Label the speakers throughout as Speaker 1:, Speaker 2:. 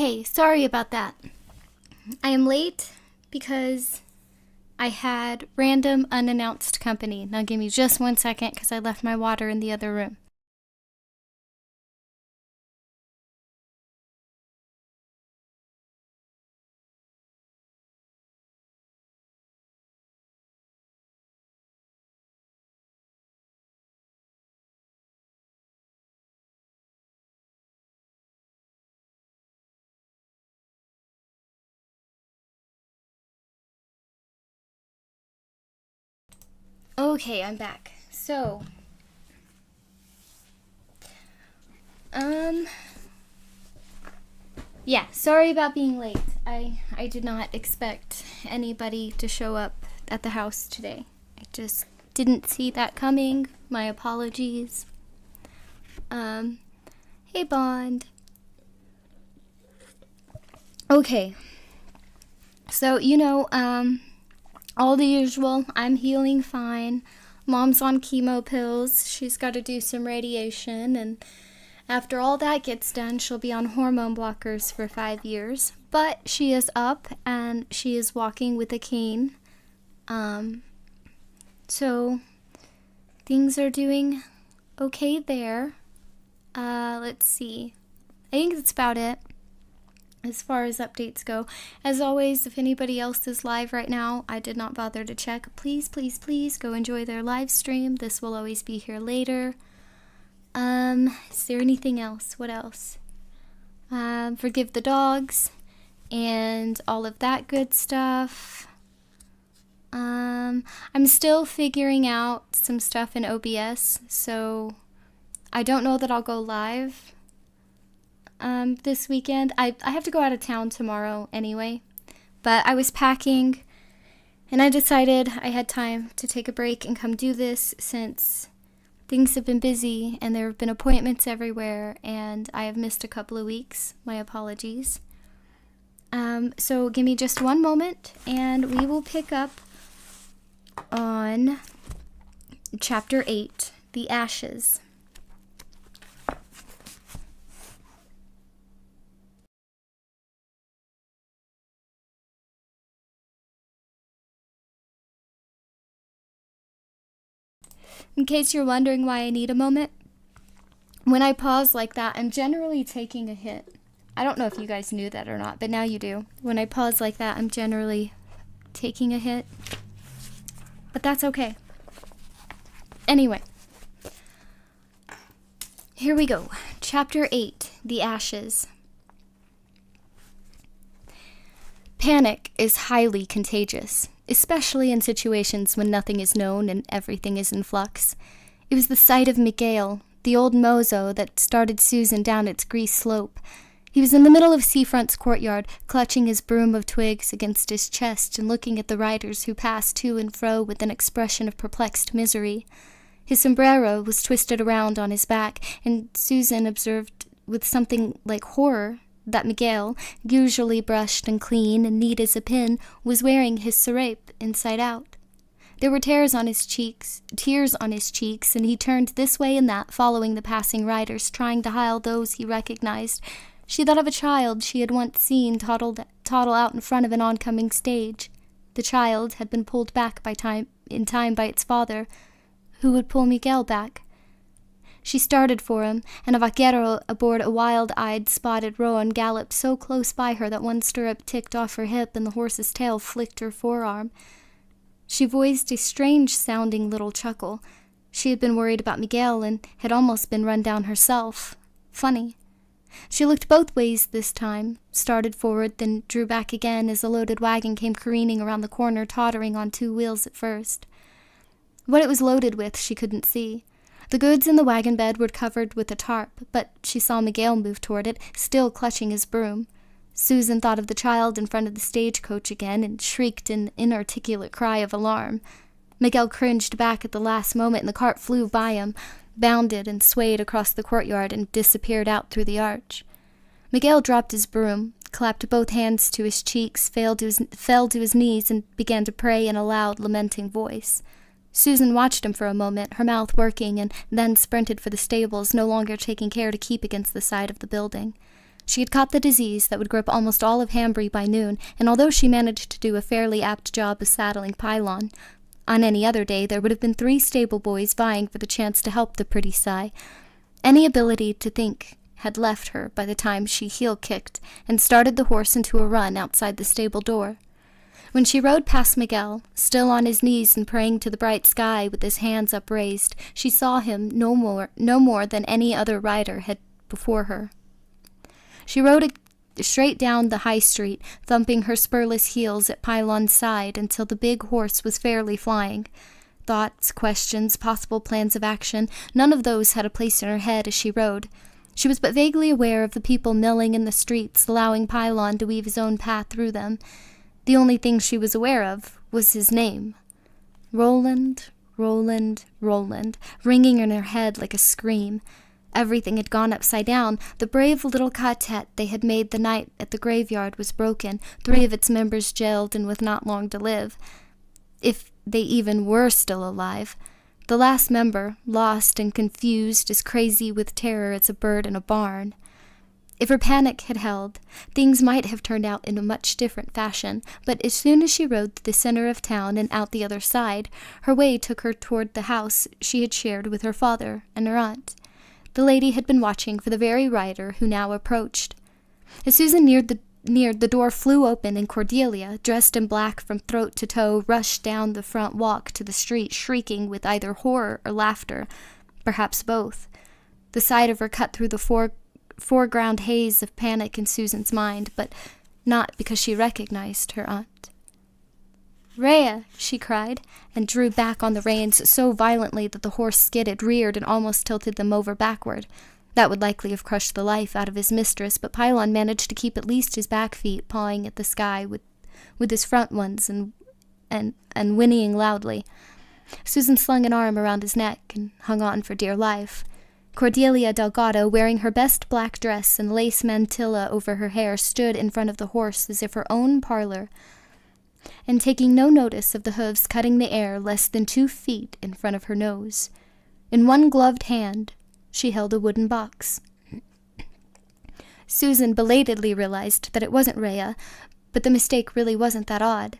Speaker 1: Okay, sorry about that. I am late because I had random unannounced company. Now give me just 1 second because I left my water in the other room. Okay, I'm back. So, um, yeah, sorry about being late. I did not expect anybody to show up at the house today. I just didn't see that coming. My apologies. Hey Bond. Okay. So, all the usual. I'm healing fine. Mom's on chemo pills. She's got to do some radiation, and after all that gets done, she'll be on hormone blockers for 5 years. But she is up and she is walking with a cane. So things are doing okay there. Let's see. I think that's about it as far as updates go. As always, if anybody else is live right now, I did not bother to check. Please, please, please go enjoy their live stream. This will always be here later. Is there anything else? What else? Forgive the dogs and all of that good stuff. I'm still figuring out some stuff in OBS, so I don't know that I'll go live this weekend. I have to go out of town tomorrow anyway, but I was packing and I decided I had time to take a break and come do this since things have been busy and there have been appointments everywhere and I have missed a couple of weeks. My apologies. So give me just one moment and we will pick up on Chapter 8, The Ashes. In case you're wondering why I need a moment, when I pause like that, I'm generally taking a hit. I don't know if you guys knew that or not, but now you do. When I pause like that, I'm generally taking a hit. But that's okay. Anyway, here we go. Chapter 8, The Ashes. Panic is highly contagious, especially in situations when nothing is known and everything is in flux. It was the sight of Miguel, the old mozo that started Susan down its grease slope. He was in the middle of Seafront's courtyard, clutching his broom of twigs against his chest and looking at the riders who passed to and fro with an expression of perplexed misery. His sombrero was twisted around on his back, and Susan observed with something like horror that Miguel, usually brushed and clean and neat as a pin, was wearing his serape inside out. There were tears on his cheeks, and he turned this way and that, following the passing riders, trying to hail those he recognized. She thought of a child she had once seen toddle out in front of an oncoming stage. The child had been pulled back in time by its father. Who would pull Miguel back? She started for him, and a vaquero aboard a wild-eyed, spotted roan galloped so close by her that one stirrup ticked off her hip and the horse's tail flicked her forearm. She voiced a strange-sounding little chuckle. She had been worried about Miguel and had almost been run down herself. Funny. She looked both ways this time, started forward, then drew back again as a loaded wagon came careening around the corner, tottering on 2 wheels at first. What it was loaded with she couldn't see. The goods in the wagon bed were covered with a tarp, but she saw Miguel move toward it, still clutching his broom. Susan thought of the child in front of the stagecoach again and shrieked an inarticulate cry of alarm. Miguel cringed back at the last moment, and the cart flew by him, bounded and swayed across the courtyard, and disappeared out through the arch. Miguel dropped his broom, clapped both hands to his cheeks, fell to his knees, and began to pray in a loud, lamenting voice. Susan watched him for a moment, her mouth working, and then sprinted for the stables, no longer taking care to keep against the side of the building. She had caught the disease that would grip almost all of Hanbury by noon, and although she managed to do a fairly apt job of saddling Pylon, on any other day there would have been 3 stable boys vying for the chance to help the pretty Cy. Any ability to think had left her by the time she heel-kicked and started the horse into a run outside the stable door. When she rode past Miguel, still on his knees and praying to the bright sky with his hands upraised, she saw him no more than any other rider had before her. She rode straight down the high street, thumping her spurless heels at Pylon's side until the big horse was fairly flying. Thoughts, questions, possible plans of action, none of those had a place in her head as she rode. She was but vaguely aware of the people milling in the streets, allowing Pylon to weave his own path through them. The only thing she was aware of was his name. Roland, Roland, Roland, ringing in her head like a scream. Everything had gone upside down. The brave little quartet they had made the night at the graveyard was broken, 3 of its members jailed and with not long to live. If they even were still alive. The last member, lost and confused, as crazy with terror as a bird in a barn. If her panic had held, things might have turned out in a much different fashion, but as soon as she rode to the center of town and out the other side, her way took her toward the house she had shared with her father and her aunt. The lady had been watching for the very rider who now approached. As Susan neared, the door flew open, and Cordelia, dressed in black from throat to toe, rushed down the front walk to the street, shrieking with either horror or laughter, perhaps both. The sight of her cut through the foreground haze of panic in Susan's mind, but not because she recognized her aunt. "Rhea!" she cried, and drew back on the reins so violently that the horse skidded, reared, and almost tilted them over backward. That would likely have crushed the life out of his mistress, but Pylon managed to keep at least his back feet pawing at the sky with his front ones and whinnying loudly. Susan slung an arm around his neck and hung on for dear life. Cordelia Delgado, wearing her best black dress and lace mantilla over her hair, stood in front of the horse as if her own parlor, and taking no notice of the hooves cutting the air less than 2 feet in front of her nose. In one gloved hand, she held a wooden box. Susan belatedly realized that it wasn't Rhea, but the mistake really wasn't that odd.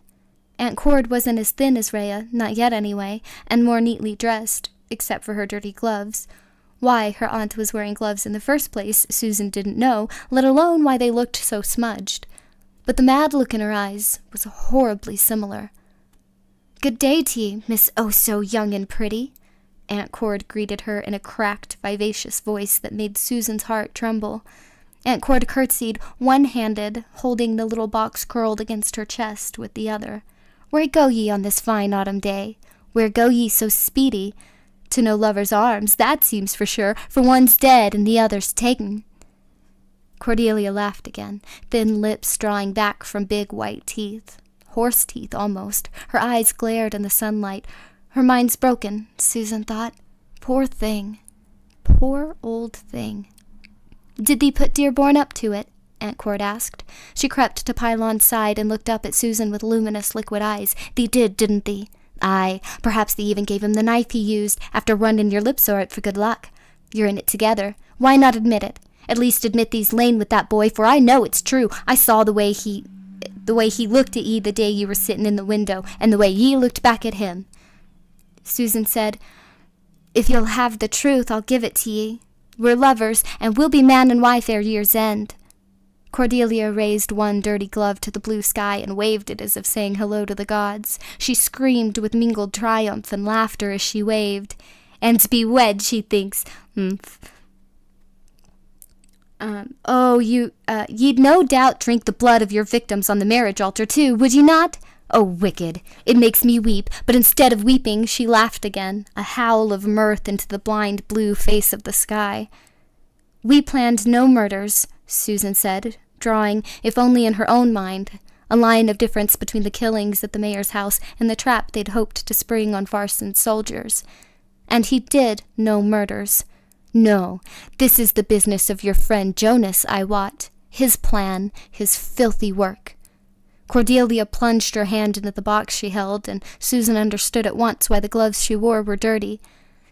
Speaker 1: Aunt Cord wasn't as thin as Rhea, not yet anyway, and more neatly dressed, except for her dirty gloves. Why her aunt was wearing gloves in the first place, Susan didn't know, let alone why they looked so smudged. But the mad look in her eyes was horribly similar. "Good day to ye, Miss Oh-so-young and pretty," Aunt Cord greeted her in a cracked, vivacious voice that made Susan's heart tremble. Aunt Cord curtsied, one-handed, holding the little box curled against her chest with the other. "Where go ye on this fine autumn day? Where go ye so speedy? To no lover's arms, that seems for sure, for one's dead and the other's ta'en." Cordelia laughed again, thin lips drawing back from big white teeth. Horse teeth, almost. Her eyes glared in the sunlight. Her mind's broken, Susan thought. Poor thing. Poor old thing. "Did thee put Dearborn up to it?" Aunt Cord asked. She crept to Pylon's side and looked up at Susan with luminous liquid eyes. "Thee did, didn't thee? Aye, perhaps thee even gave him the knife he used after running your lips o'er it for good luck. You're in it together. Why not admit it? At least admit thee's lain with that boy, for I know it's true. I saw the way he looked at ye the day you were sitting in the window, and the way ye looked back at him." Susan said, "If you'll have the truth, I'll give it to ye. We're lovers, and we'll be man and wife ere year's end." Cordelia raised one dirty glove to the blue sky and waved it as if saying hello to the gods. She screamed with mingled triumph and laughter as she waved. "And to be wed, she thinks. You'd no doubt drink the blood of your victims on the marriage altar, too, would ye not? Oh, wicked! It makes me weep." But instead of weeping, she laughed again, a howl of mirth into the blind blue face of the sky. "We planned no murders," Susan said, drawing, if only in her own mind, a line of difference between the killings at the mayor's house and the trap they'd hoped to spring on Farson's soldiers. "And he did no murders. No, this is the business of your friend Jonas, I wot. His plan, his filthy work." Cordelia plunged her hand into the box she held, and Susan understood at once why the gloves she wore were dirty.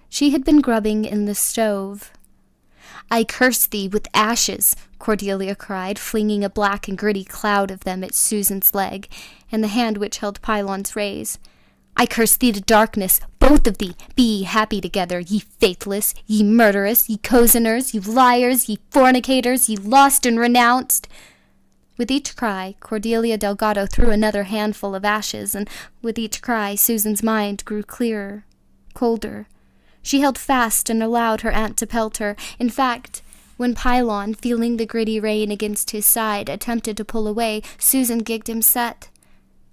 Speaker 1: She had been grubbing in the stove. I curse thee with ashes, Cordelia cried, flinging a black and gritty cloud of them at Susan's leg, and the hand which held Pylon's rays. I curse thee to darkness, both of thee. Be ye happy together, ye faithless, ye murderous, ye cozeners, ye liars, ye fornicators, ye lost and renounced. With each cry, Cordelia Delgado threw another handful of ashes, and with each cry, Susan's mind grew clearer, colder. She held fast and allowed her aunt to pelt her. In fact, when Pylon, feeling the gritty rain against his side, attempted to pull away, Susan gigged him set.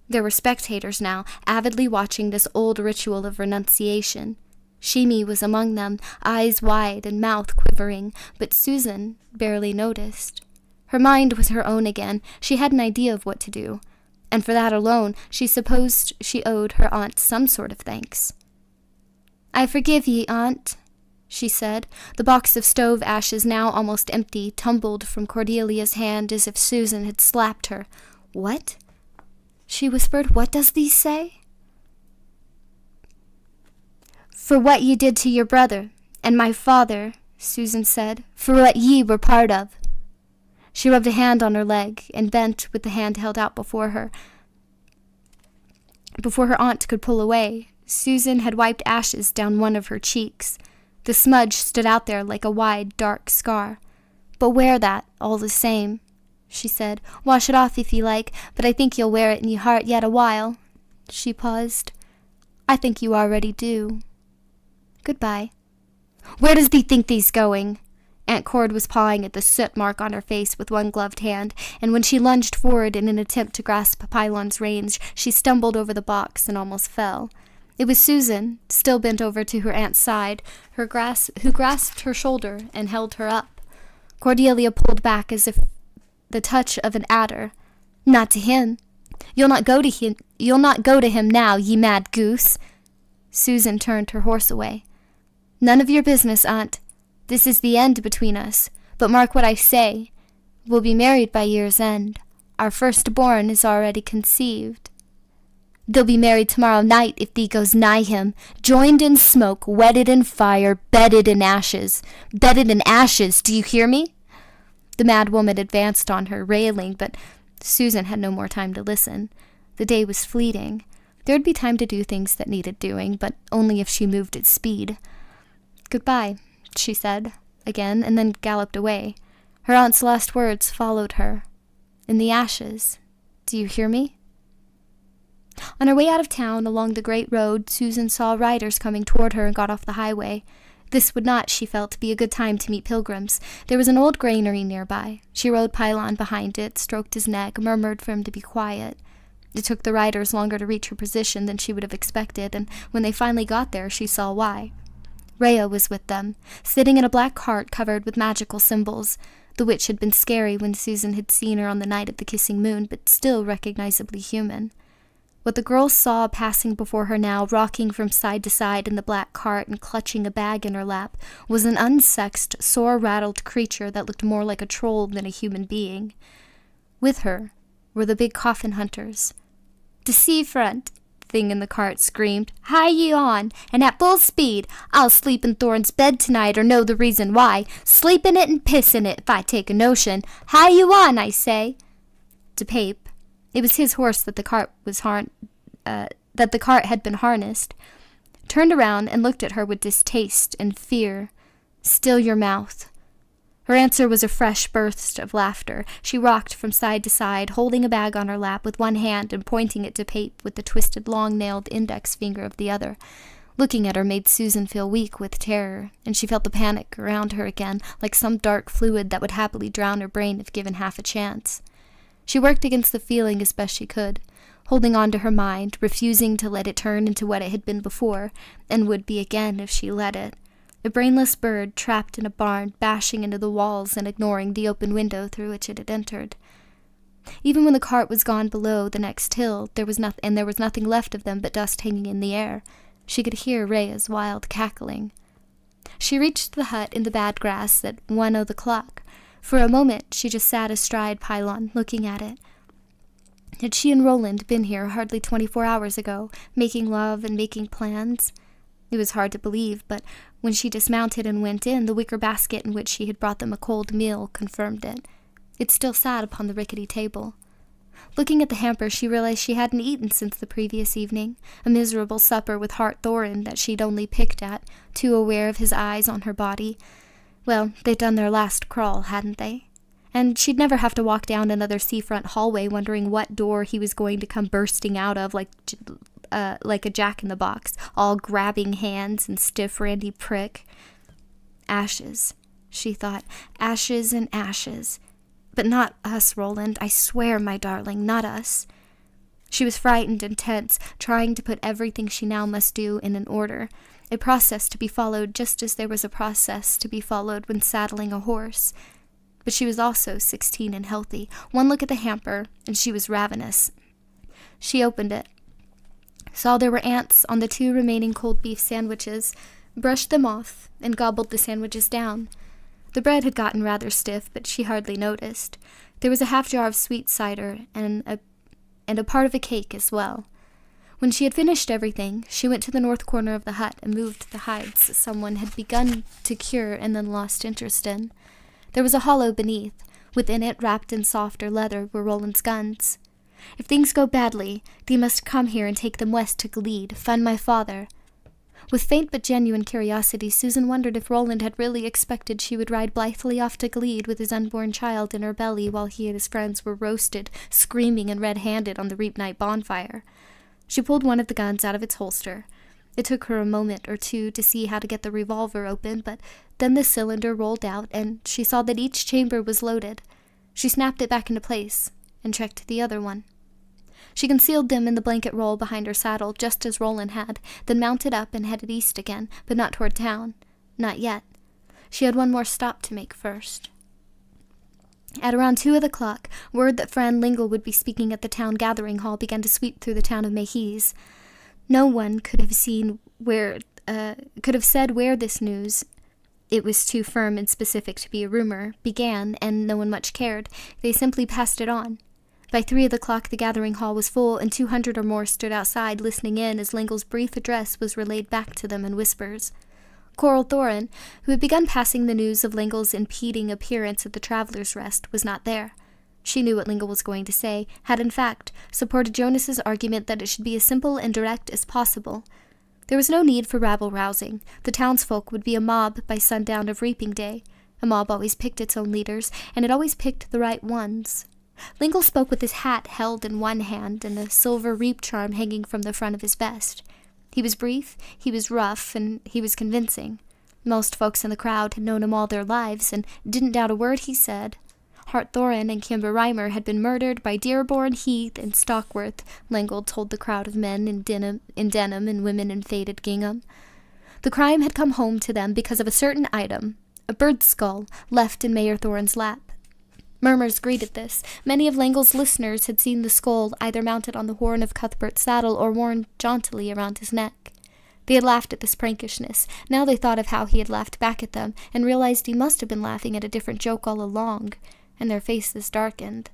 Speaker 1: There were spectators now, avidly watching this old ritual of renunciation. Shimi was among them, eyes wide and mouth quivering, but Susan barely noticed. Her mind was her own again. She had an idea of what to do, and for that alone she supposed she owed her aunt some sort of thanks. I forgive ye, aunt, she said. The box of stove ashes, now almost empty, tumbled from Cordelia's hand as if Susan had slapped her. What? She whispered. What does thee say? For what ye did to your brother and my father, Susan said, for what ye were part of. She rubbed a hand on her leg and bent with the hand held out before her. Before her aunt could pull away, Susan had wiped ashes down one of her cheeks. The smudge stood out there like a wide, dark scar. But wear that, all the same, she said. Wash it off if you like, but I think you'll wear it in your heart yet a while. She paused. I think you already do. Goodbye. Where does thee think thee's going? Aunt Cord was pawing at the soot mark on her face with one gloved hand, and when she lunged forward in an attempt to grasp Pylon's reins, she stumbled over the box and almost fell. It was Susan, still bent over to her aunt's side, who grasped her shoulder and held her up. Cordelia pulled back as if the touch of an adder. Not to him. You'll not go to him now, ye mad goose. Susan turned her horse away. None of your business, aunt. This is the end between us, but mark what I say. We'll be married by year's end. Our firstborn is already conceived. They'll be married tomorrow night if thee goes nigh him, joined in smoke, wetted in fire, bedded in ashes. Bedded in ashes, do you hear me? The mad woman advanced on her, railing, but Susan had no more time to listen. The day was fleeting. There'd be time to do things that needed doing, but only if she moved at speed. Goodbye, she said again, and then galloped away. Her aunt's last words followed her. In the ashes. Do you hear me? On her way out of town, along the great road, Susan saw riders coming toward her and got off the highway. This would not, she felt, be a good time to meet pilgrims. There was an old granary nearby. She rode Pylon behind it, stroked his neck, murmured for him to be quiet. It took the riders longer to reach her position than she would have expected, and when they finally got there, she saw why. Rhea was with them, sitting in a black cart covered with magical symbols. The witch had been scary when Susan had seen her on the night of the kissing moon, but still recognizably human. What the girl saw passing before her now, rocking from side to side in the black cart and clutching a bag in her lap, was an unsexed, sore-rattled creature that looked more like a troll than a human being. With her were the big coffin hunters. "To Seafront," the thing in the cart screamed. "Hie ye on, and at full speed. I'll sleep in Thorne's bed tonight, or know the reason why. Sleep in it and piss in it, if I take a notion. Hie you on, I say." DePape, it was his horse that the cart had been harnessed, turned around and looked at her with distaste and fear. "Still your mouth." Her answer was a fresh burst of laughter. She rocked from side to side, holding a bag on her lap with one hand and pointing at DePape with the twisted, long-nailed index finger of the other. Looking at her made Susan feel weak with terror, and she felt the panic around her again, like some dark fluid that would happily drown her brain if given half a chance. She worked against the feeling as best she could, holding on to her mind, refusing to let it turn into what it had been before, and would be again if she let it. A brainless bird trapped in a barn, bashing into the walls and ignoring the open window through which it had entered. Even when the cart was gone below the next hill, there was nothing left of them but dust hanging in the air. She could hear Rhea's wild cackling. She reached the hut in the bad grass at 1 o'clock. For a moment she just sat astride Pylon, looking at it. Had she and Roland been here hardly 24 hours ago, making love and making plans? It was hard to believe, but when she dismounted and went in, the wicker basket in which she had brought them a cold meal confirmed it. It still sat upon the rickety table. Looking at the hamper, she realized she hadn't eaten since the previous evening, a miserable supper with Hart Thorin that she'd only picked at, too aware of his eyes on her body. Well, they'd done their last crawl, hadn't they? And she'd never have to walk down another seafront hallway wondering what door he was going to come bursting out of like a jack-in-the-box, all grabbing hands and stiff Randy prick. Ashes, she thought. Ashes and ashes. But not us, Roland. I swear, my darling, not us. She was frightened and tense, trying to put everything she now must do in an order, a process to be followed just as there was a process to be followed when saddling a horse. But she was also 16 and healthy. One look at the hamper, and she was ravenous. She opened it, saw there were ants on the 2 remaining cold beef sandwiches, brushed them off, and gobbled the sandwiches down. The bread had gotten rather stiff, but she hardly noticed. There was a half jar of sweet cider and a part of a cake as well. When she had finished everything, she went to the north corner of the hut and moved the hides someone had begun to cure and then lost interest in. There was a hollow beneath. Within it, wrapped in softer leather, were Roland's guns. If things go badly, they must come here and take them west to Glede, find my father. With faint but genuine curiosity, Susan wondered if Roland had really expected she would ride blithely off to Glede with his unborn child in her belly while he and his friends were roasted, screaming and red-handed on the Reap Night bonfire. She pulled one of the guns out of its holster. It took her a moment or two to see how to get the revolver open, but then the cylinder rolled out, and she saw that each chamber was loaded. She snapped it back into place and checked the other one. She concealed them in the blanket roll behind her saddle, just as Roland had, then mounted up and headed east again, but not toward town. Not yet. She had one more stop to make first. At around 2 o'clock, word that Fran Lingle would be speaking at the town gathering hall began to sweep through the town of Mayhees. No one could have said where this news, it was too firm and specific to be a rumor, began, and no one much cared. They simply passed it on. By 3 o'clock the gathering hall was full, and 200 or more stood outside listening in as Lingle's brief address was relayed back to them in whispers. Coral Thorin, who had begun passing the news of Lingle's impeding appearance at the Traveller's Rest, was not there. She knew what Lingle was going to say, had in fact supported Jonas's argument that it should be as simple and direct as possible. There was no need for rabble-rousing. The townsfolk would be a mob by sundown of reaping day. A mob always picked its own leaders, and it always picked the right ones. Lingle spoke with his hat held in one hand and a silver reap charm hanging from the front of his vest. He was brief, he was rough, and he was convincing. Most folks in the crowd had known him all their lives and didn't doubt a word he said. Hart Thorin and Kimber Reimer had been murdered by Dearborn, Heath, and Stockworth, Lingle told the crowd of men in denim and women in faded gingham. The crime had come home to them because of a certain item, a bird's skull, left in Mayor Thorin's lap. Murmurs greeted this. Many of Lingle's listeners had seen the skull either mounted on the horn of Cuthbert's saddle or worn jauntily around his neck. They had laughed at this prankishness. Now they thought of how he had laughed back at them, and realized he must have been laughing at a different joke all along, and their faces darkened.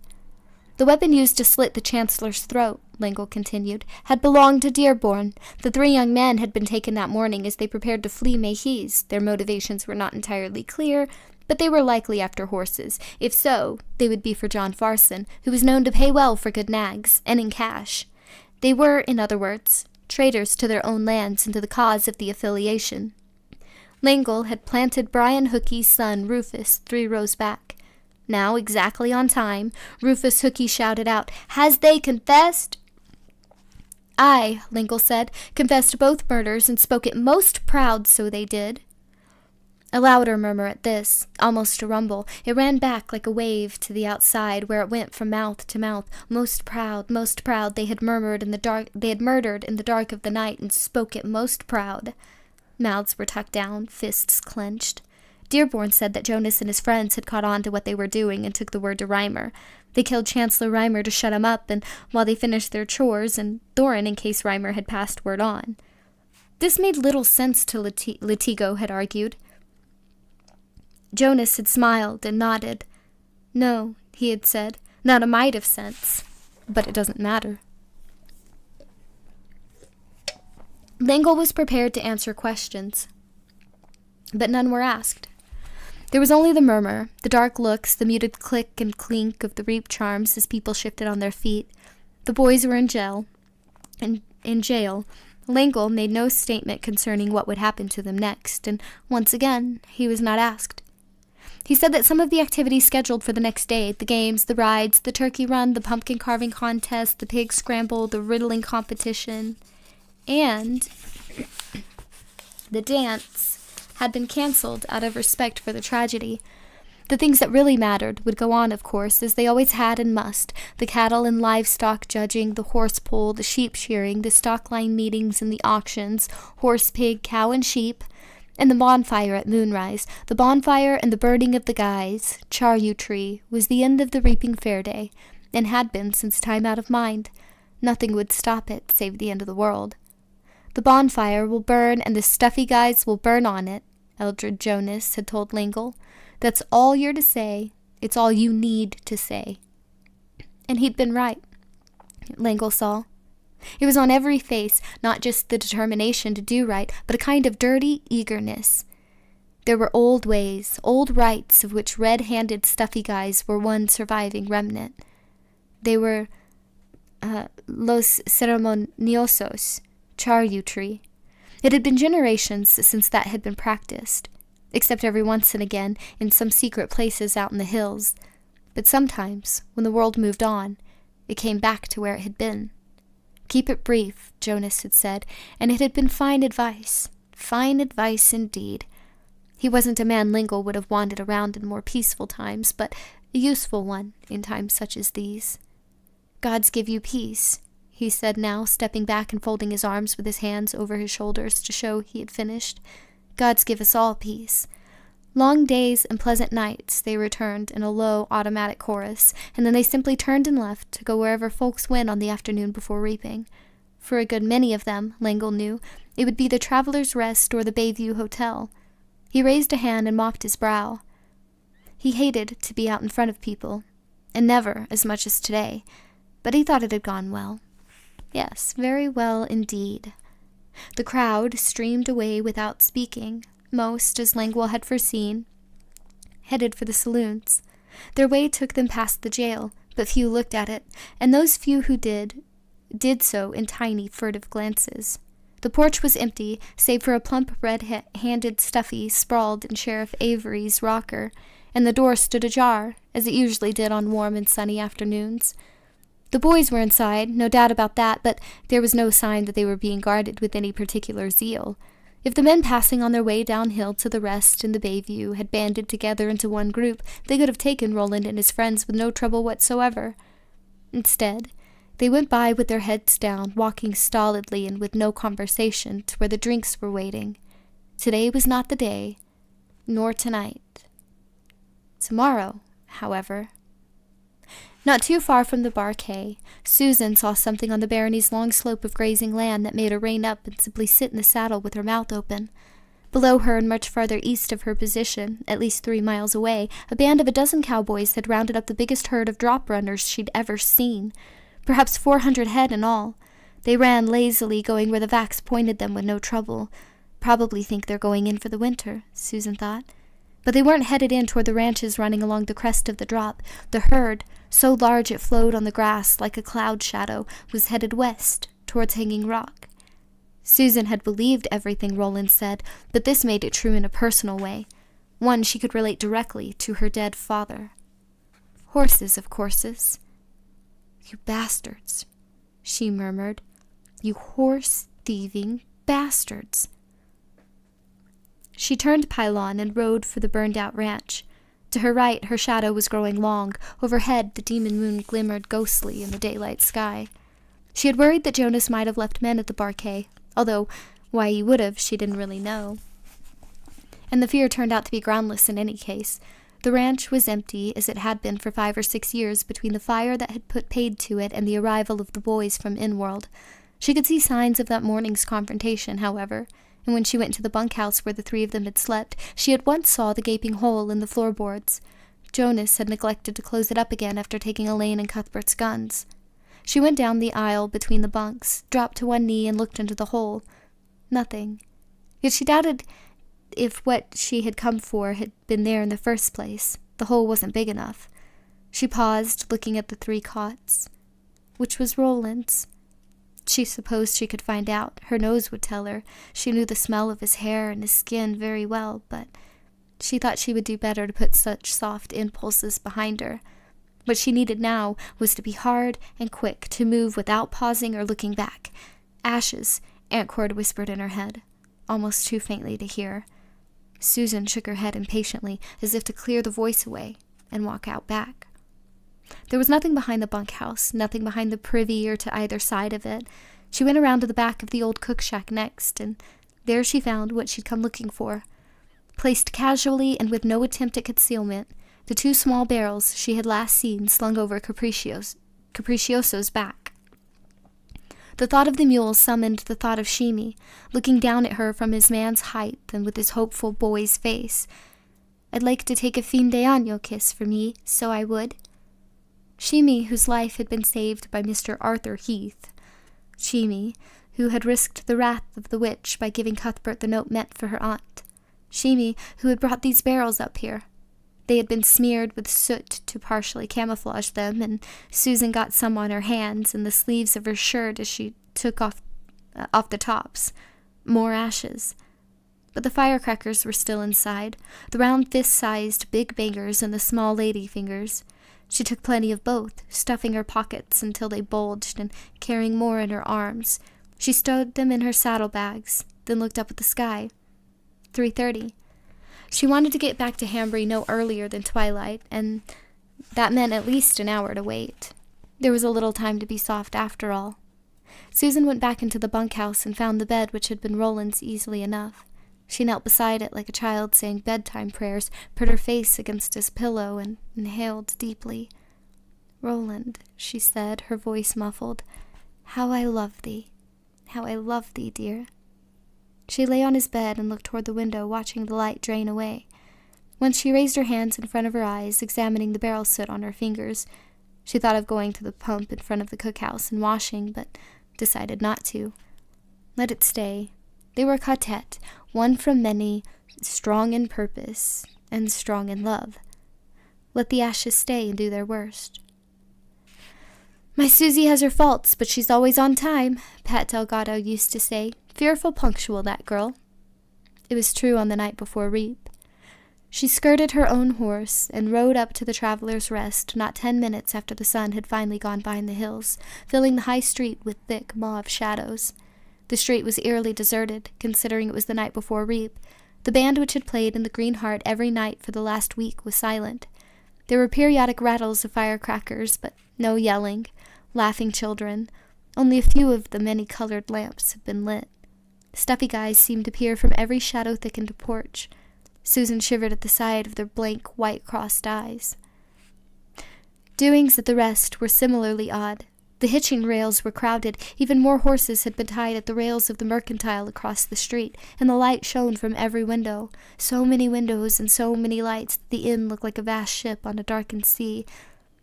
Speaker 1: The weapon used to slit the Chancellor's throat, Lingle continued, had belonged to Dearborn. The 3 young men had been taken that morning as they prepared to flee Mayhees. Their motivations were not entirely clear, but they were likely after horses. If so, they would be for John Farson, who was known to pay well for good nags, and in cash. They were, in other words, traitors to their own lands and to the cause of the affiliation. Lingle had planted Brian Hookie's son, Rufus, 3 rows back. Now, exactly on time, Rufus Hookie shouted out, "Has they confessed?" "Aye," Lingle said, "confessed both murders, and spoke it most proud, so they did." A louder murmur at this, almost a rumble. It ran back like a wave to the outside, where it went from mouth to mouth. Most proud, they had murmured in the dark. They had murdered in the dark of the night, and spoke it most proud. Mouths were tucked down, fists clenched. Dearborn said that Jonas and his friends had caught on to what they were doing and took the word to Reimer. They killed Chancellor Reimer to shut him up, and while they finished their chores, and Thorin in case Reimer had passed word on. This made little sense to Latigo had argued. Jonas had smiled and nodded. "No," he had said, "not a mite of sense. But it doesn't matter." Langle was prepared to answer questions, but none were asked. There was only the murmur, the dark looks, the muted click and clink of the reap charms as people shifted on their feet. The boys were in jail. Langle made no statement concerning what would happen to them next, and once again, he was not asked. He said that some of the activities scheduled for the next day, the games, the rides, the turkey run, the pumpkin carving contest, the pig scramble, the riddling competition, and the dance had been canceled out of respect for the tragedy. The things that really mattered would go on, of course, as they always had and must: the cattle and livestock judging, the horse poll, the sheep shearing, the stock line meetings and the auctions, horse, pig, cow, and sheep, and the bonfire at moonrise. The bonfire and the burning of the guys, Charyu tree, was the end of the reaping fair day, and had been since time out of mind. Nothing would stop it, save the end of the world. The bonfire will burn, and the stuffy guys will burn on it, Eldred Jonas had told Langle. That's all you're to say. It's all you need to say. And he'd been right, Langle saw. It was on every face, not just the determination to do right, but a kind of dirty eagerness. There were old ways, old rites of which red-handed stuffy guys were one surviving remnant. They were los ceremoniosos, Charyu tree. It had been generations since that had been practiced, except every once and again in some secret places out in the hills. But sometimes, when the world moved on, it came back to where it had been. Keep it brief, Jonas had said, and it had been fine advice indeed. He wasn't a man Langle would have wandered around in more peaceful times, but a useful one in times such as these. Gods give you peace, he said now, stepping back and folding his arms with his hands over his shoulders to show he had finished. Gods give us all peace. Long days and pleasant nights, they returned in a low, automatic chorus, and then they simply turned and left to go wherever folks went on the afternoon before reaping. For a good many of them, Langle knew, it would be the Traveler's Rest or the Bayview Hotel. He raised a hand and mopped his brow. He hated to be out in front of people, and never as much as today, but he thought it had gone well. Yes, very well indeed. The crowd streamed away without speaking. Most, as Langle had foreseen, headed for the saloons. Their way took them past the jail, but few looked at it, and those few who did so in tiny, furtive glances. The porch was empty, save for a plump, red-handed stuffy sprawled in Sheriff Avery's rocker, and the door stood ajar, as it usually did on warm and sunny afternoons. The boys were inside, no doubt about that, but there was no sign that they were being guarded with any particular zeal. If the men passing on their way downhill to the Rest in the Bayview had banded together into one group, they could have taken Roland and his friends with no trouble whatsoever. Instead, they went by with their heads down, walking stolidly and with no conversation to where the drinks were waiting. Today was not the day, nor tonight. Tomorrow, however. Not too far from the Barquet, Susan saw something on the barony's long slope of grazing land that made her rein up and simply sit in the saddle with her mouth open. Below her and much farther east of her position, at least 3 miles away, a band of a dozen cowboys had rounded up the biggest herd of drop runners she'd ever seen. Perhaps 400 head in all. They ran lazily, going where the vacs pointed them with no trouble. Probably think they're going in for the winter, Susan thought. But they weren't headed in toward the ranches running along the crest of the drop. The herd, so large it flowed on the grass like a cloud shadow, was headed west, towards Hanging Rock. Susan had believed everything Roland said, but this made it true in a personal way, one she could relate directly to her dead father. Horses, of courses. "You bastards," she murmured. "You horse-thieving bastards." She turned pylon and rode for the burned-out ranch. To her right, her shadow was growing long. Overhead, the demon moon glimmered ghostly in the daylight sky. She had worried that Jonas might have left men at the Barquet, although why he would have, she didn't really know. And the fear turned out to be groundless in any case. The ranch was empty, as it had been for 5 or 6 years between the fire that had put paid to it and the arrival of the boys from Inworld. She could see signs of that morning's confrontation, however, and when she went to the bunkhouse where the 3 of them had slept, she at once saw the gaping hole in the floorboards. Jonas had neglected to close it up again after taking Elaine and Cuthbert's guns. She went down the aisle between the bunks, dropped to one knee and looked into the hole. Nothing. Yet she doubted if what she had come for had been there in the first place. The hole wasn't big enough. She paused, looking at the 3 cots. Which was Roland's? She supposed she could find out. Her nose would tell her. She knew the smell of his hair and his skin very well, but she thought she would do better to put such soft impulses behind her. What she needed now was to be hard and quick, to move without pausing or looking back. Ashes, Aunt Cord whispered in her head, almost too faintly to hear. Susan shook her head impatiently, as if to clear the voice away, and walk out back. There was nothing behind the bunkhouse, nothing behind the privy or to either side of it. She went around to the back of the old cook shack next, and there she found what she'd come looking for. Placed casually and with no attempt at concealment, the 2 small barrels she had last seen slung over Capriccioso's back. The thought of the mule summoned the thought of Sheemy, looking down at her from his man's height and with his hopeful boy's face. "I'd like to take a fin de año kiss for me, so I would." Sheemy, whose life had been saved by Mr. Arthur Heath. Sheemy, who had risked the wrath of the witch by giving Cuthbert the note meant for her aunt. Sheemy, who had brought these barrels up here. They had been smeared with soot to partially camouflage them, and Susan got some on her hands and the sleeves of her shirt as she took off the tops. More ashes. But the firecrackers were still inside, the round fist-sized big bangers and the small lady fingers. She took plenty of both, stuffing her pockets until they bulged and carrying more in her arms. She stowed them in her saddlebags, then looked up at the sky. 3:30. She wanted to get back to Hambry no earlier than twilight, and that meant at least an hour to wait. There was a little time to be soft after all. Susan went back into the bunkhouse and found the bed which had been Roland's easily enough. She knelt beside it like a child saying bedtime prayers, put her face against his pillow, and inhaled deeply. "Roland," she said, her voice muffled, "how I love thee. How I love thee, dear." She lay on his bed and looked toward the window, watching the light drain away. Once she raised her hands in front of her eyes, examining the barrel soot on her fingers. She thought of going to the pump in front of the cookhouse and washing, but decided not to. Let it stay. They were a quartet, one from many, strong in purpose and strong in love. Let the ashes stay and do their worst. "My Susie has her faults, but she's always on time," Pat Delgado used to say. "Fearful punctual, that girl." It was true on the night before Reap. She skirted her own horse and rode up to the Traveler's Rest not 10 minutes after the sun had finally gone behind the hills, filling the high street with thick mauve shadows. The street was eerily deserted, considering it was the night before Reap. The band which had played in the Green Hart every night for the last week was silent. There were periodic rattles of firecrackers, but no yelling, laughing children. Only a few of the many-colored lamps had been lit. Stuffy guys seemed to peer from every shadow-thickened porch. Susan shivered at the sight of their blank, white-crossed eyes. Doings at the Rest were similarly odd. The hitching rails were crowded. Even more horses had been tied at the rails of the Mercantile across the street, and the light shone from every window. So many windows and so many lights that the inn looked like a vast ship on a darkened sea.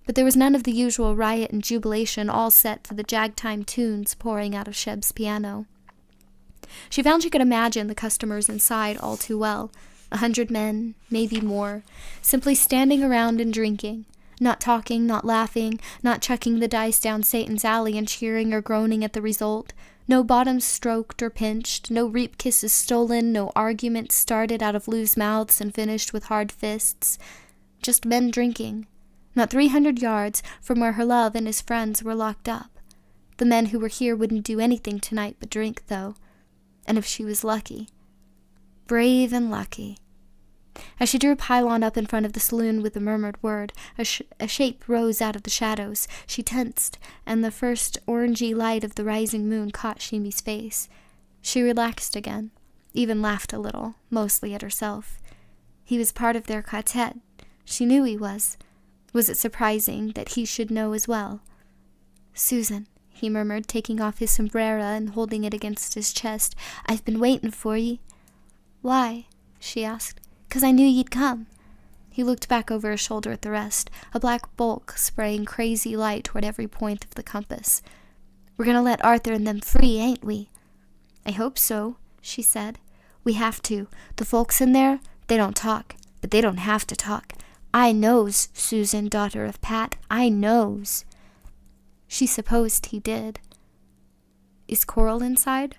Speaker 1: But there was none of the usual riot and jubilation, all set to the jagtime tunes pouring out of Sheb's piano. She found she could imagine the customers inside all too well. 100 men, maybe more, simply standing around and drinking. Not talking, not laughing, not chucking the dice down Satan's alley and cheering or groaning at the result. No bottoms stroked or pinched, no reap kisses stolen, no arguments started out of loose mouths and finished with hard fists. Just men drinking. Not 300 yards from where her love and his friends were locked up. The men who were here wouldn't do anything tonight but drink, though. And if she was lucky. Brave and lucky. As she drew a pylon up in front of the saloon with the murmured word, a shape rose out of the shadows. She tensed, and the first orangey light of the rising moon caught Sheemy's face. She relaxed again, even laughed a little, mostly at herself. He was part of their quartet. She knew he was. Was it surprising that he should know as well? "Susan," he murmured, taking off his sombrero and holding it against his chest, "I've been waiting for ye." "Why?" she asked. "'Cause I knew ye'd come." He looked back over his shoulder at the Rest, a black bulk spraying crazy light toward every point of the compass. "We're going to let Arthur and them free, ain't we?" "I hope so," she said. "We have to. The folks in there, they don't talk, but they don't have to talk. I knows, Susan, daughter of Pat, I knows." She supposed he did. "Is Coral inside?"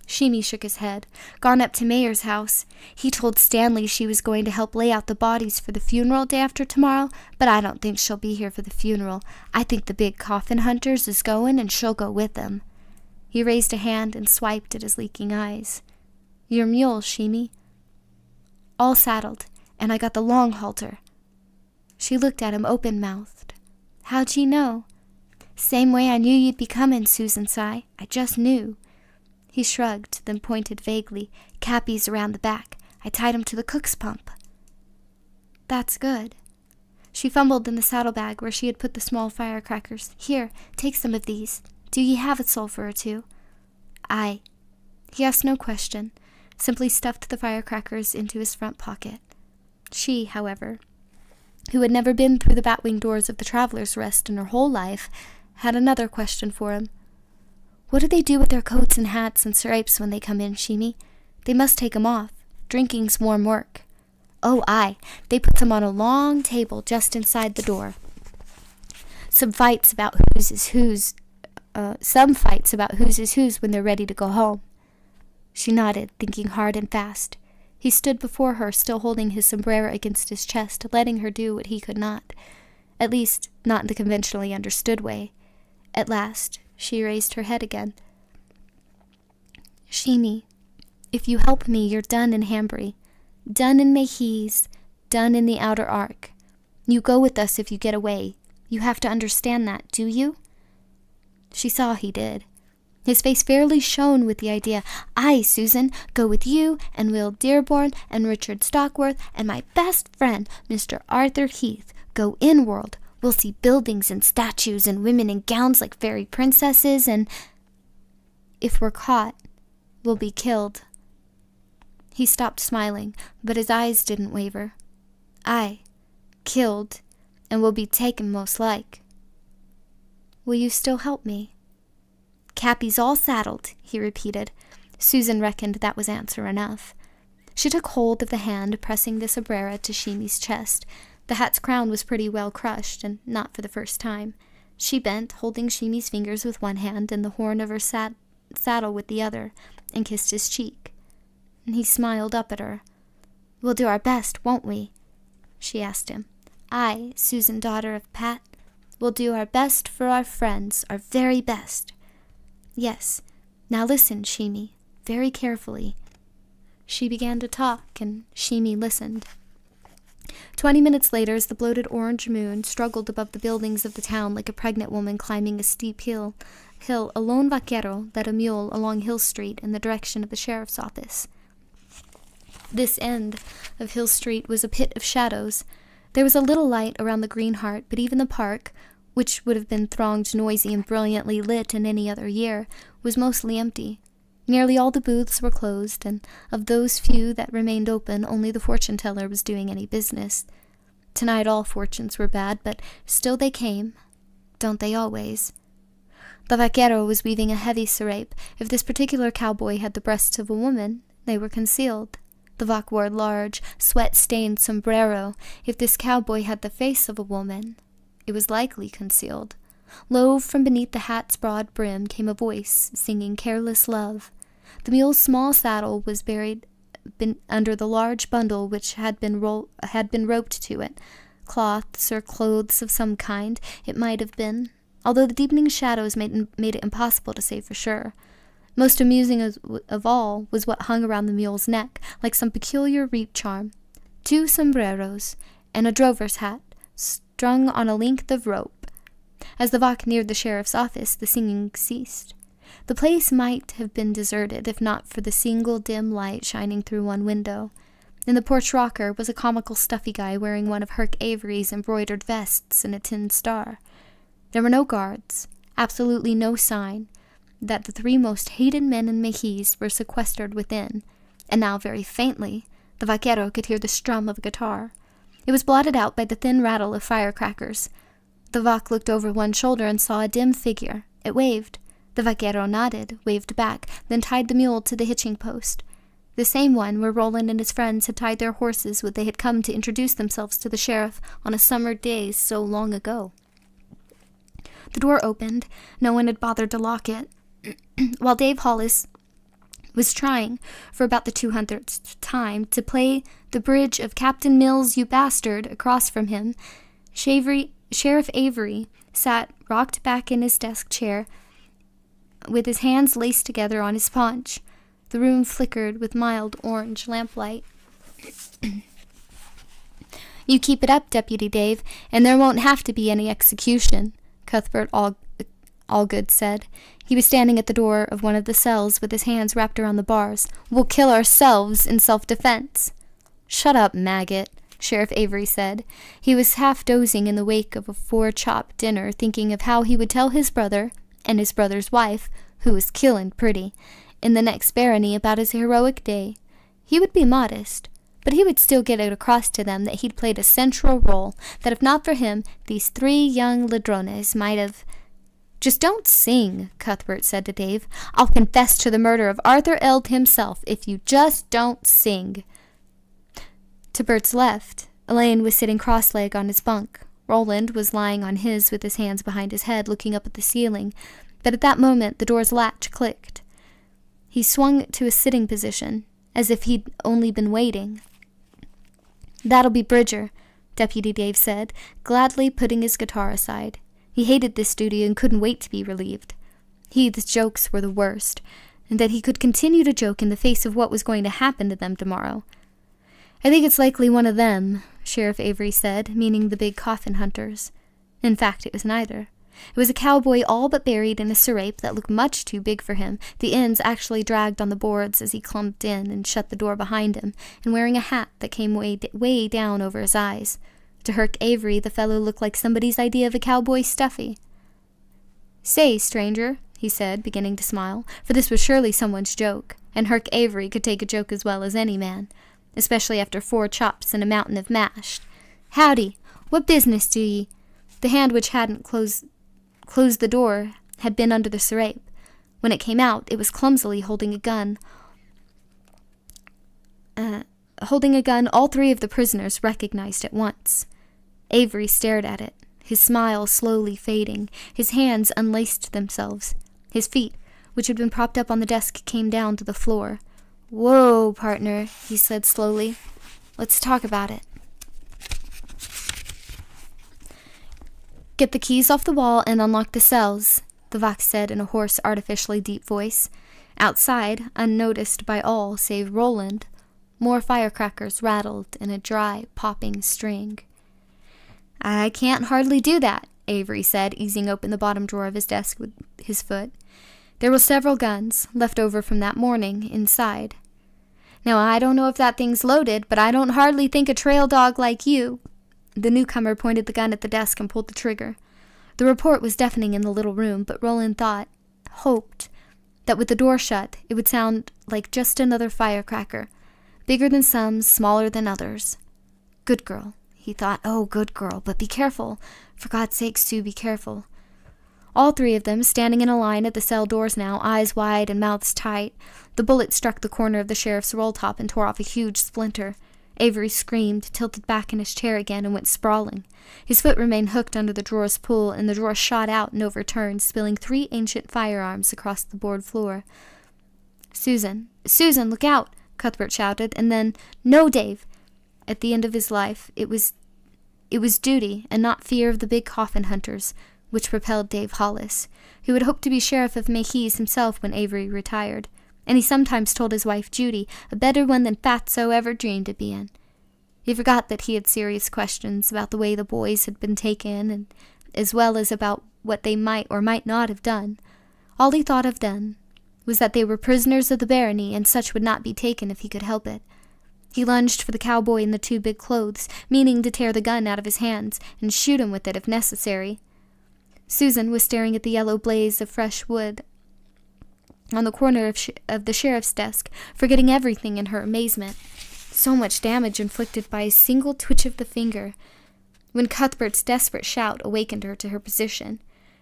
Speaker 1: Sheemy shook his head. "Gone up to Mayor's house. He told Stanley she was going to help lay out the bodies for the funeral day after tomorrow, but I don't think she'll be here for the funeral. I think the big coffin hunters is going, and she'll go with them." He raised a hand and swiped at his leaking eyes. "Your mule, Sheemy?" "All saddled, and I got the long halter." She looked at him open-mouthed. "How'd ye know?" "Same way I knew you'd be comin', Susan Sy. I just knew." He shrugged, then pointed vaguely. "Cappy's around the back. I tied him to the cook's pump." "That's good." She fumbled in the saddlebag where she had put the small firecrackers. "Here, take some of these. Do ye have a sulphur or two?" "Aye." He asked no question, simply stuffed the firecrackers into his front pocket. She, however, who had never been through the bat-wing doors of the Traveller's Rest in her whole life, had another question for him. "What do they do with their coats and hats and stripes when they come in, Sheemy? They must take 'em off. Drinking's warm work." "Oh, aye. They put them on a long table just inside the door. Some fights about whose is whose when they're ready to go home." She nodded, thinking hard and fast. He stood before her, still holding his sombrero against his chest, letting her do what he could not. At least, not in the conventionally understood way. At last, she raised her head again. "Sheemy, if you help me, you're done in Hambury, done in Mahys, done in the Outer Ark. You go with us if you get away. You have to understand that, do you?" She saw he did. His face fairly shone with the idea. "Aye, Susan, go with you, and Will Dearborn, and Richard Stockworth, and my best friend, Mr. Arthur Heath. Go in-world. We'll see buildings and statues and women in gowns like fairy princesses, and if we're caught, we'll be killed." He stopped smiling, but his eyes didn't waver. "Aye, killed, and we'll be taken most like." "Will you still help me?" "Cappy's all saddled," he repeated. Susan reckoned that was answer enough. She took hold of the hand pressing the sombrero to Sheemy's chest. The hat's crown was pretty well crushed, and not for the first time. She bent, holding Sheemy's fingers with one hand and the horn of her saddle with the other, and kissed his cheek. And he smiled up at her. "We'll do our best, won't we?" she asked him. "Aye, Susan, daughter of Pat. We'll do our best for our friends, our very best." "Yes. Now listen, Sheemy, very carefully." She began to talk, and Sheemy listened. 20 minutes later, as the bloated orange moon struggled above the buildings of the town like a pregnant woman climbing a steep hill, a lone vaquero led a mule along Hill Street in the direction of the sheriff's office. This end of Hill Street was a pit of shadows. There was a little light around the Green Hart, but even the park, which would have been thronged, noisy, and brilliantly lit in any other year, was mostly empty. Nearly all the booths were closed, and of those few that remained open, only the fortune-teller was doing any business. Tonight all fortunes were bad, but still they came. Don't they always? The vaquero was weaving a heavy serape. If this particular cowboy had the breasts of a woman, they were concealed. The vac wore a large, sweat-stained sombrero. If this cowboy had the face of a woman, it was likely concealed. Low from beneath the hat's broad brim came a voice singing Careless Love. The mule's small saddle was buried under the large bundle which had been roped to it. Cloths or clothes of some kind, it might have been, although the deepening shadows made it impossible to say for sure. Most amusing of all was what hung around the mule's neck, like some peculiar reap charm. 2 sombreros and a drover's hat, strung on a length of rope. As the vac neared the sheriff's office, the singing ceased. The place might have been deserted if not for the single dim light shining through one window. In the porch rocker was a comical stuffy guy wearing one of Herc Avery's embroidered vests and a tin star. There were no guards, absolutely no sign that the 3 most hated men in Mahys were sequestered within, and now very faintly the vaquero could hear the strum of a guitar. It was blotted out by the thin rattle of firecrackers. The vac looked over one shoulder and saw a dim figure. It waved. The vaquero nodded, waved back, then tied the mule to the hitching post. The same one where Roland and his friends had tied their horses when they had come to introduce themselves to the sheriff on a summer day so long ago. The door opened. No one had bothered to lock it. While Dave Hollis was trying, for about the 200th time, to play the bridge of Captain Mills, you bastard, across from him, Sheriff Avery sat rocked back in his desk chair with his hands laced together on his paunch. The room flickered with mild orange lamplight. "You keep it up, Deputy Dave, and there won't have to be any execution," Cuthbert Allgood said. He was standing at the door of one of the cells with his hands wrapped around the bars. "We'll kill ourselves in self-defense." "Shut up, maggot," Sheriff Avery said. He was half dozing in the wake of a 4-chop dinner, thinking of how he would tell his brother and his brother's wife, who was killin' pretty, in the next barony about his heroic day. He would be modest, but he would still get it across to them that he'd played a central role, that if not for him, these 3 young ladrones might have... "Just don't sing," Cuthbert said to Dave. "I'll confess to the murder of Arthur Eld himself if you just don't sing." To Bert's left, Elaine was sitting cross-legged on his bunk. Roland was lying on his with his hands behind his head, looking up at the ceiling. But at that moment, the door's latch clicked. He swung to a sitting position, as if he'd only been waiting. "That'll be Bridger," Deputy Dave said, gladly putting his guitar aside. He hated this duty and couldn't wait to be relieved. Heath's jokes were the worst, and that he could continue to joke in the face of what was going to happen to them tomorrow. "I think it's likely one of them," Sheriff Avery said, meaning the big coffin hunters. In fact, it was neither. It was a cowboy all but buried in a serape that looked much too big for him, the ends actually dragged on the boards as he clumped in and shut the door behind him, and wearing a hat that came way down over his eyes. To Herc Avery, the fellow looked like somebody's idea of a cowboy stuffy. "Say, stranger," he said, beginning to smile, for this was surely someone's joke, and Herc Avery could take a joke as well as any man, especially after 4 chops and a mountain of mashed. "Howdy, what business do ye—" The hand which hadn't closed the door had been under the serape. When it came out, it was clumsily holding a gun. All 3 of the prisoners recognized at once. Avery stared at it, his smile slowly fading. His hands unlaced themselves. His feet, which had been propped up on the desk, came down to the floor. "Whoa, partner," he said slowly. "Let's talk about it." "Get the keys off the wall and unlock the cells," the Vox said in a hoarse, artificially deep voice. Outside, unnoticed by all save Roland, more firecrackers rattled in a dry, popping string. "I can't hardly do that," Avery said, easing open the bottom drawer of his desk with his foot. There were several guns, left over from that morning, inside. "Now, I don't know if that thing's loaded, but I don't hardly think a trail dog like you—" The newcomer pointed the gun at the desk and pulled the trigger. The report was deafening in the little room, but Roland hoped, that with the door shut, it would sound like just another firecracker, bigger than some, smaller than others. "Good girl," he thought. "Oh, good girl, but be careful. For God's sake, Sue, be careful." All 3 of them, standing in a line at the cell doors now, eyes wide and mouths tight. The bullet struck the corner of the sheriff's roll-top and tore off a huge splinter. Avery screamed, tilted back in his chair again, and went sprawling. His foot remained hooked under the drawer's pull, and the drawer shot out and overturned, spilling 3 ancient firearms across the board floor. Susan, look out!" Cuthbert shouted, and then, "No, Dave!" At the end of his life, it was duty, and not fear of the big coffin hunters, which propelled Dave Hollis, who had hoped to be sheriff of Mejis himself when Avery retired, and he sometimes told his wife Judy, a better one than Fatso ever dreamed of being. He forgot that he had serious questions about the way the boys had been taken, and as well as about what they might or might not have done. All he thought of then was that they were prisoners of the barony, and such would not be taken if he could help it. He lunged for the cowboy in the 2 big clothes, meaning to tear the gun out of his hands and shoot him with it if necessary. Susan was staring at the yellow blaze of fresh wood on the corner of the sheriff's desk, forgetting everything in her amazement. So much damage inflicted by a single twitch of the finger, when Cuthbert's desperate shout awakened her to her position.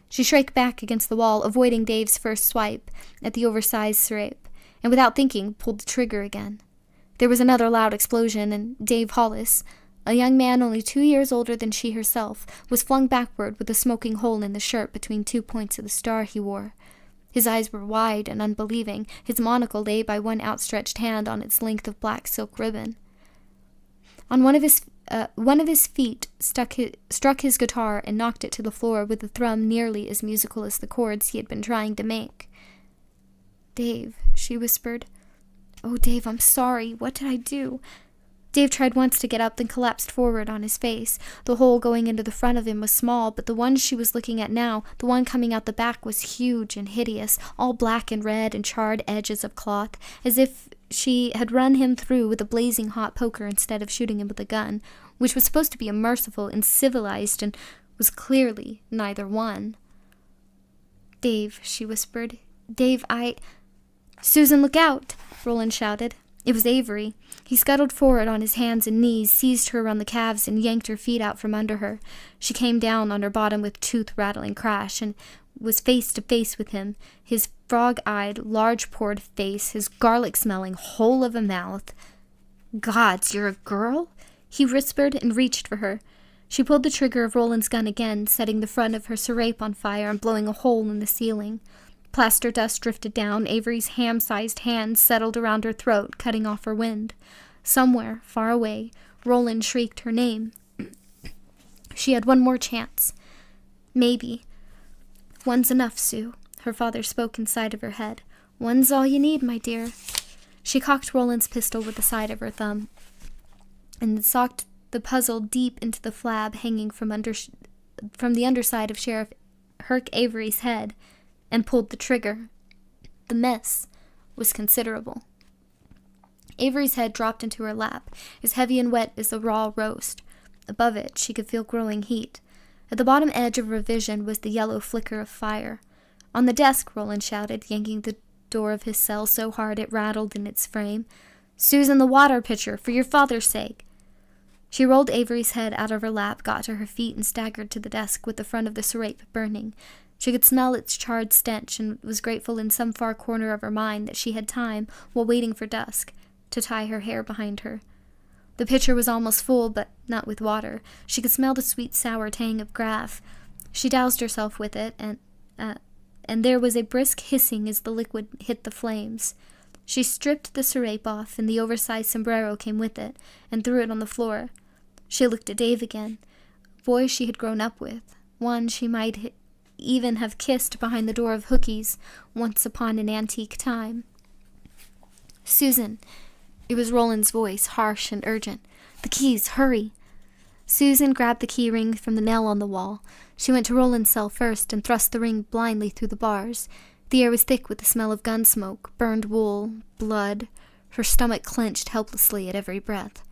Speaker 1: She shrank back against the wall, avoiding Dave's first swipe at the oversized serape, and without thinking, pulled the trigger again. There was another loud explosion, and Dave Hollis, a young man only 2 years older than she herself, was flung backward with a smoking hole in the shirt between 2 points of the star he wore. His eyes were wide and unbelieving. His monocle lay by one outstretched hand on its length of black silk ribbon. On one of his feet struck his guitar and knocked it to the floor with a thrum nearly as musical as the chords he had been trying to make. "Dave," she whispered. "Oh, Dave, I'm sorry. What did I do?" Dave tried once to get up, then collapsed forward on his face. The hole going into the front of him was small, but the one she was looking at now, the one coming out the back, was huge and hideous, all black and red and charred edges of cloth, as if she had run him through with a blazing hot poker instead of shooting him with a gun, which was supposed to be merciful and civilized and was clearly neither one. "Dave," she whispered. "Dave, Susan, look out!" Roland shouted. It was Avery. He scuttled forward on his hands and knees, seized her around the calves, and yanked her feet out from under her. She came down on her bottom with tooth-rattling crash, and was face to face with him, his frog-eyed, large-pored face, his garlic-smelling hole of a mouth. "Gods, you're a girl?" he whispered and reached for her. She pulled the trigger of Roland's gun again, setting the front of her serape on fire and blowing a hole in the ceiling. Plaster dust drifted down. Avery's ham-sized hands settled around her throat, cutting off her wind. Somewhere, far away, Roland shrieked her name. She had one more chance. Maybe. "One's enough, Sue," her father spoke inside of her head. "One's all you need, my dear." She cocked Roland's pistol with the side of her thumb and socked the puzzle deep into the flab hanging from the underside of Sheriff Herc Avery's head, and pulled the trigger. The mess was considerable. Avery's head dropped into her lap, as heavy and wet as a raw roast. Above it, she could feel growing heat. At the bottom edge of her vision was the yellow flicker of fire. "On the desk," Roland shouted, yanking the door of his cell so hard it rattled in its frame. "Susan, the water pitcher, for your father's sake." She rolled Avery's head out of her lap, got to her feet, and staggered to the desk with the front of the serape burning. She could smell its charred stench, and was grateful in some far corner of her mind that she had time, while waiting for dusk, to tie her hair behind her. The pitcher was almost full, but not with water. She could smell the sweet, sour tang of Graf. She doused herself with it, and there was a brisk hissing as the liquid hit the flames. She stripped the serape off, and the oversized sombrero came with it, and threw it on the floor. She looked at Dave again, a boy she had grown up with, one she might even have kissed behind the door of Hookie's once upon an antique time. "Susan," it was Roland's voice, harsh and urgent. "The keys, hurry." Susan grabbed the key ring from the nail on the wall. She went to Roland's cell first and thrust the ring blindly through the bars. The air was thick with the smell of gun smoke, burned wool, blood. Her stomach clenched helplessly at every breath.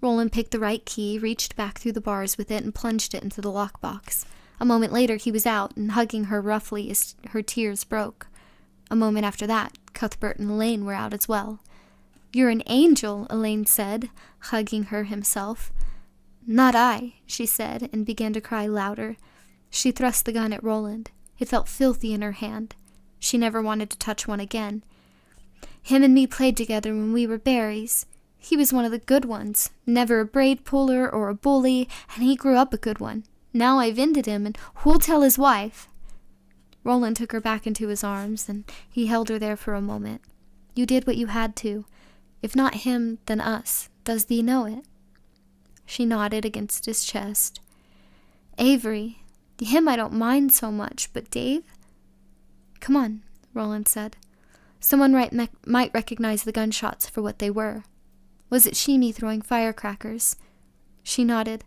Speaker 1: Roland picked the right key, reached back through the bars with it, and plunged it into the lockbox. A moment later he was out and hugging her roughly as her tears broke. A moment after that, Cuthbert and Elaine were out as well. "You're an angel," Elaine said, hugging her himself. "Not I," she said, and began to cry louder. She thrust the gun at Roland. It felt filthy in her hand. She never wanted to touch one again. "Him and me played together when we were berries. He was one of the good ones, never a braid puller or a bully, and he grew up a good one. Now I've ended him, and who'll tell his wife?" Roland took her back into his arms, and he held her there for a moment. "You did what you had to. If not him, then us. Does thee know it?" She nodded against his chest. "Avery, him I don't mind so much, but Dave?" "Come on," Roland said. Someone might recognize the gunshots for what they were. Was it Sheemy throwing firecrackers? She nodded.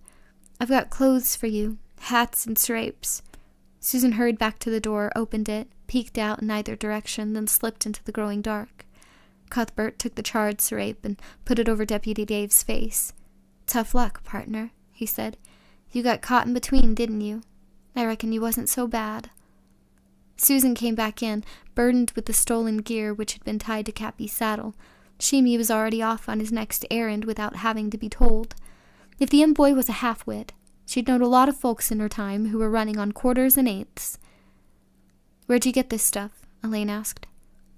Speaker 1: "I've got clothes for you, hats and serapes." Susan hurried back to the door, opened it, peeked out in either direction, then slipped into the growing dark. Cuthbert took the charred serape and put it over Deputy Dave's face. "Tough luck, partner," he said. "You got caught in between, didn't you? I reckon you wasn't so bad." Susan came back in, burdened with the stolen gear which had been tied to Cappy's saddle. Sheemy was already off on his next errand without having to be told. If the boy was a half-wit, she'd known a lot of folks in her time who were running on quarters and eighths. Where'd you get this stuff? Elaine asked.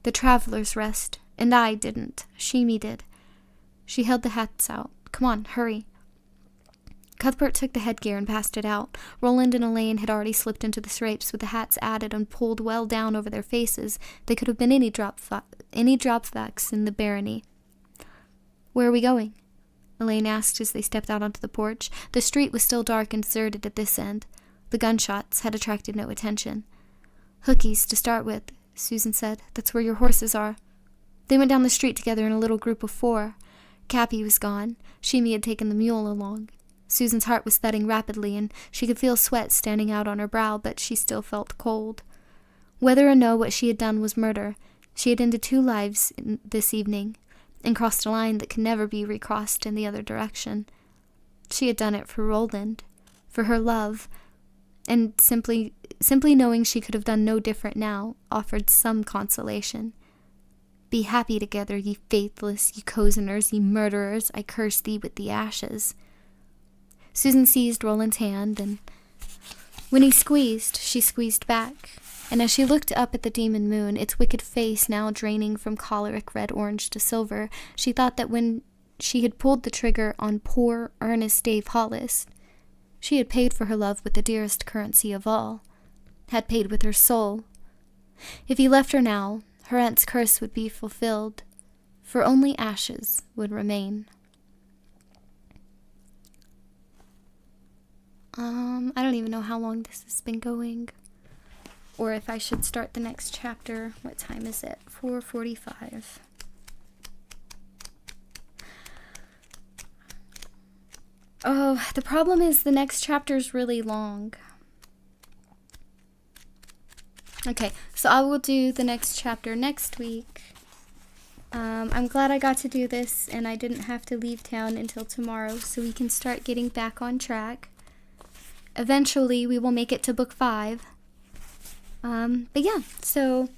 Speaker 1: The Traveler's Rest, and I didn't. Shimi did. She held the hats out. Come on, hurry. Cuthbert took the headgear and passed it out. Roland and Elaine had already slipped into the scrapes with the hats added and pulled well down over their faces. They could have been any dropbacks in the barony. Where are we going? Elaine asked as they stepped out onto the porch. The street was still dark and deserted at this end. The gunshots had attracted no attention. Hookies, to start with, Susan said. That's where your horses are. They went down the street together in a little group of 4. Cappy was gone. Shimi had taken the mule along. Susan's heart was thudding rapidly, and she could feel sweat standing out on her brow, but she still felt cold. Whether or no what she had done was murder, she had ended 2 lives this evening, and crossed a line that could never be recrossed in the other direction. She had done it for Roland, for her love, and simply knowing she could have done no different now offered some consolation. Be happy together, ye faithless, ye cozeners, ye murderers, I curse thee with the ashes. Susan seized Roland's hand, and when he squeezed, she squeezed back, and as she looked up at the demon moon, its wicked face now draining from choleric red-orange to silver, she thought that when she had pulled the trigger on poor, earnest Dave Hollis, she had paid for her love with the dearest currency of all, had paid with her soul. If he left her now, her aunt's curse would be fulfilled, for only ashes would remain. I don't even know how long this has been going, or if I should start the next chapter. What time is it? 4:45. Oh, the problem is the next chapter's really long. Okay, so I will do the next chapter next week. I'm glad I got to do this, and I didn't have to leave town until tomorrow, so we can start getting back on track. Eventually, we will make it to book 5. But yeah, so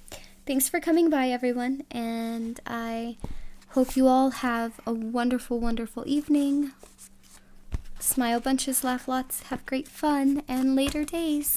Speaker 1: thanks for coming by, everyone, and I hope you all have a wonderful, wonderful evening. Smile bunches, laugh lots, have great fun, and later days.